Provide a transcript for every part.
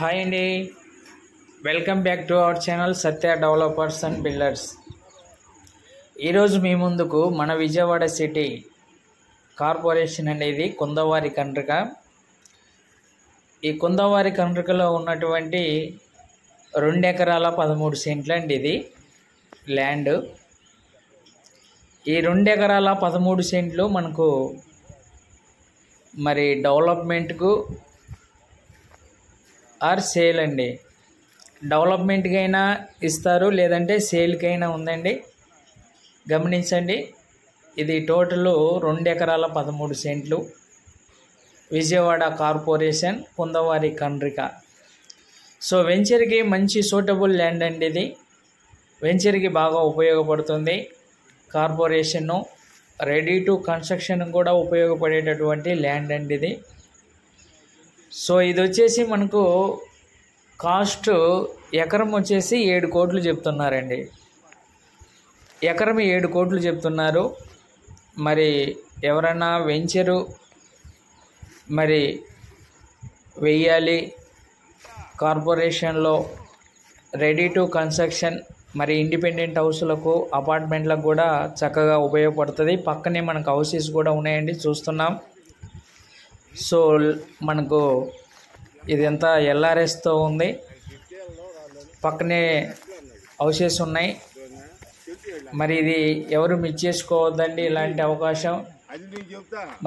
Hi అండి, welcome back to our channel Satya developers and builders. ఈరోజు మీ ముందుకు మన విజయవాడ సిటీ కార్పొరేషన్ అనేది కుందవారి కండ్రిక. ఈ కుందవారి కండ్రికలో ఉన్నటువంటి 2 ఎకరాల 13 సెంట్లు అండి ఇది ల్యాండ్. ఈ 2 ఎకరాల 13 సెంట్లు మనకు మరి డెవలప్మెంట్కు ఆర్ సేల్ అండి. డెవలప్మెంట్కి అయినా ఇస్తారు, లేదంటే సేల్కైనా ఉందండి. గమనించండి, ఇది టోటల్ 2 ఎకరాల 13 సెంట్లు, విజయవాడ కార్పొరేషన్, కుందవారి కండ్రిక. సో వెంచర్కి మంచి సూటబుల్ ల్యాండ్ అండి ఇది. వెంచర్కి బాగా ఉపయోగపడుతుంది. కార్పొరేషను రెడీ టు కన్స్ట్రక్షన్ కూడా ఉపయోగపడేటటువంటి ల్యాండ్ అండి ఇది. సో ఇది వచ్చేసి మనకు కాస్ట్ ఎకరం వచ్చేసి 7 కోట్లు చెప్తున్నారండి. ఎకరం 7 కోట్లు చెప్తున్నారు. మరి ఎవరైనా వెంచరు మరి వెయ్యాలి కార్పొరేషన్లో రెడీ టు కన్స్ట్రక్షన్, మరి ఇండిపెండెంట్ హౌస్లకు అపార్ట్మెంట్లకు కూడా చక్కగా ఉపయోగపడుతుంది. పక్కనే మనకు హౌసెస్ కూడా ఉన్నాయండి, చూస్తున్నాం. సో మనకు ఇదంతా ఎల్ఆర్ఎస్తో ఉంది, పక్కనే హౌసెస్ ఉన్నాయి. మరి ఇది ఎవరు మిస్ చేసుకోవద్దండి ఇలాంటి అవకాశం.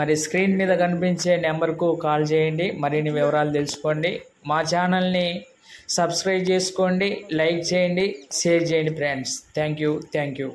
మరి స్క్రీన్ మీద కనిపించే నెంబర్కు కాల్ చేయండి, మరిన్ని వివరాలు తెలుసుకోండి. మా ఛానల్ని సబ్స్క్రైబ్ చేసుకోండి, లైక్ చేయండి, షేర్ చేయండి ఫ్రెండ్స్. Thank you.